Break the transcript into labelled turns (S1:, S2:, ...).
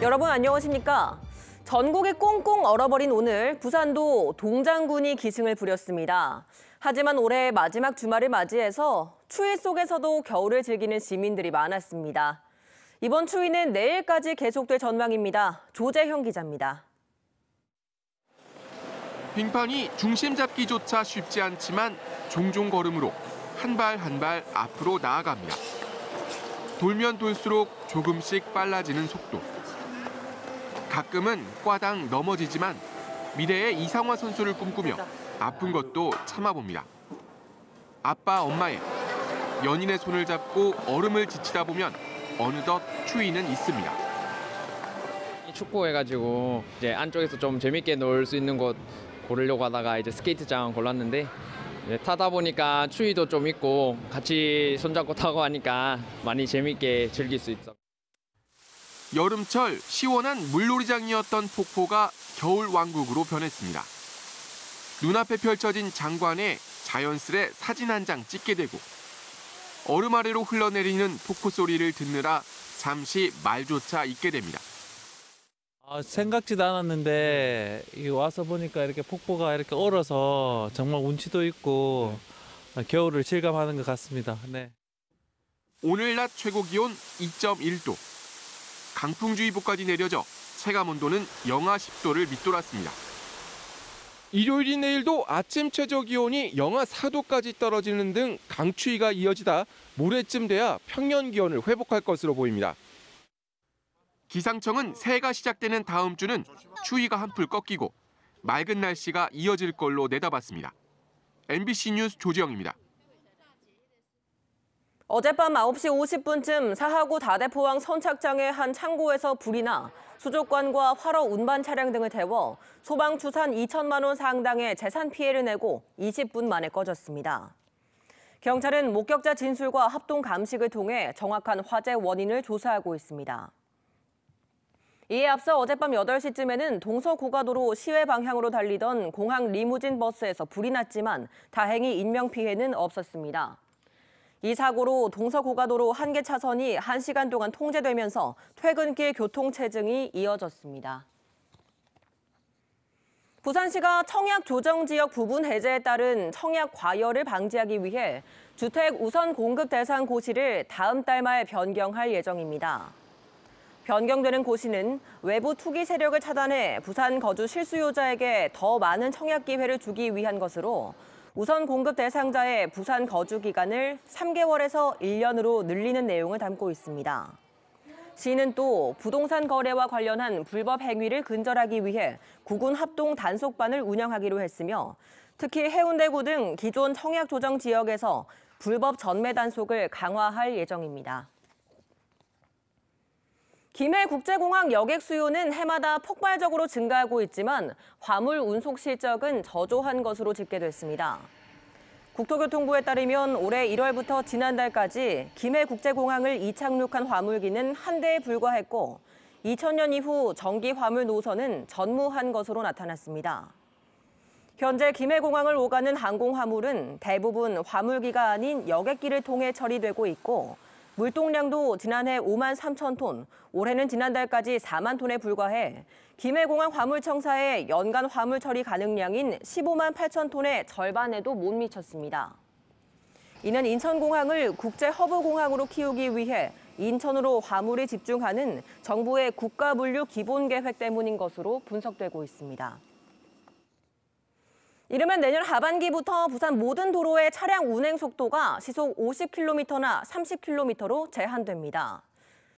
S1: 여러분 안녕하십니까? 전국이 꽁꽁 얼어버린 오늘 부산도 동장군이 기승을 부렸습니다. 하지만 올해 마지막 주말을 맞이해서 추위 속에서도 겨울을 즐기는 시민들이 많았습니다. 이번 추위는 내일까지 계속될 전망입니다. 조재형 기자입니다.
S2: 빙판이 중심 잡기조차 쉽지 않지만 종종 걸음으로 한 발 한 발 앞으로 나아갑니다. 돌면 돌수록 조금씩 빨라지는 속도. 가끔은 꽈당 넘어지지만 미래의 이상화 선수를 꿈꾸며 아픈 것도 참아봅니다. 아빠, 엄마의 연인의 손을 잡고 얼음을 지치다 보면 어느덧 추위는 있습니다.
S3: 축구해가지고 이제 안쪽에서 좀 재밌게 놀 수 있는 곳 고르려고 하다가 이제 스케이트장 골랐는데 타다 보니까 추위도 좀 있고 같이 손잡고 타고 하니까 많이 재밌게 즐길 수 있어.
S2: 여름철 시원한 물놀이장이었던 폭포가 겨울 왕국으로 변했습니다. 눈앞에 펼쳐진 장관에 자연스레 사진 한 장 찍게 되고 얼음 아래로 흘러내리는 폭포 소리를 듣느라 잠시 말조차 잊게 됩니다.
S4: 생각지도 않았는데 와서 보니까 이렇게 폭포가 이렇게 얼어서 정말 운치도 있고 겨울을 실감하는 것 같습니다. 네.
S2: 오늘 낮 최고 기온 2.1도. 강풍주의보까지 내려져 체감 온도는 영하 10도를 밑돌았습니다. 일요일인 내일도 아침 최저 기온이 영하 4도까지 떨어지는 등 강추위가 이어지다 모레쯤 돼야 평년 기온을 회복할 것으로 보입니다. 기상청은 새해가 시작되는 다음 주는 추위가 한풀 꺾이고 맑은 날씨가 이어질 걸로 내다봤습니다. MBC 뉴스 조지영입니다.
S1: 어젯밤 9시 50분쯤 사하구 다대포항 선착장의 한 창고에서 불이 나 수족관과 활어 운반 차량 등을 태워 소방 추산 2천만 원 상당의 재산 피해를 내고 20분 만에 꺼졌습니다. 경찰은 목격자 진술과 합동 감식을 통해 정확한 화재 원인을 조사하고 있습니다. 이에 앞서 어젯밤 8시쯤에는 동서고가도로 시외 방향으로 달리던 공항 리무진 버스에서 불이 났지만 다행히 인명피해는 없었습니다. 이 사고로 동서고가도로 한 개 차선이 1시간 동안 통제되면서 퇴근길 교통체증이 이어졌습니다. 부산시가 청약 조정지역 부분 해제에 따른 청약 과열을 방지하기 위해 주택 우선 공급 대상 고시를 다음 달 말 변경할 예정입니다. 변경되는 고시는 외부 투기 세력을 차단해 부산 거주 실수요자에게 더 많은 청약 기회를 주기 위한 것으로 우선 공급 대상자의 부산 거주 기간을 3개월에서 1년으로 늘리는 내용을 담고 있습니다. 시는 또 부동산 거래와 관련한 불법 행위를 근절하기 위해 구군 합동 단속반을 운영하기로 했으며 특히 해운대구 등 기존 청약 조정 지역에서 불법 전매 단속을 강화할 예정입니다. 김해국제공항 여객 수요는 해마다 폭발적으로 증가하고 있지만 화물 운송 실적은 저조한 것으로 집계됐습니다. 국토교통부에 따르면 올해 1월부터 지난달까지 김해국제공항을 이착륙한 화물기는 한 대에 불과했고 2000년 이후 전기 화물 노선은 전무한 것으로 나타났습니다. 현재 김해공항을 오가는 항공화물은 대부분 화물기가 아닌 여객기를 통해 처리되고 있고 물동량도 지난해 5만 3천 톤, 올해는 지난달까지 4만 톤에 불과해 김해공항 화물청사의 연간 화물 처리 가능량인 15만 8천 톤의 절반에도 못 미쳤습니다. 이는 인천공항을 국제 허브공항으로 키우기 위해 인천으로 화물이 집중하는 정부의 국가물류 기본계획 때문인 것으로 분석되고 있습니다. 이르면 내년 하반기부터 부산 모든 도로의 차량 운행 속도가 시속 50km나 30km로 제한됩니다.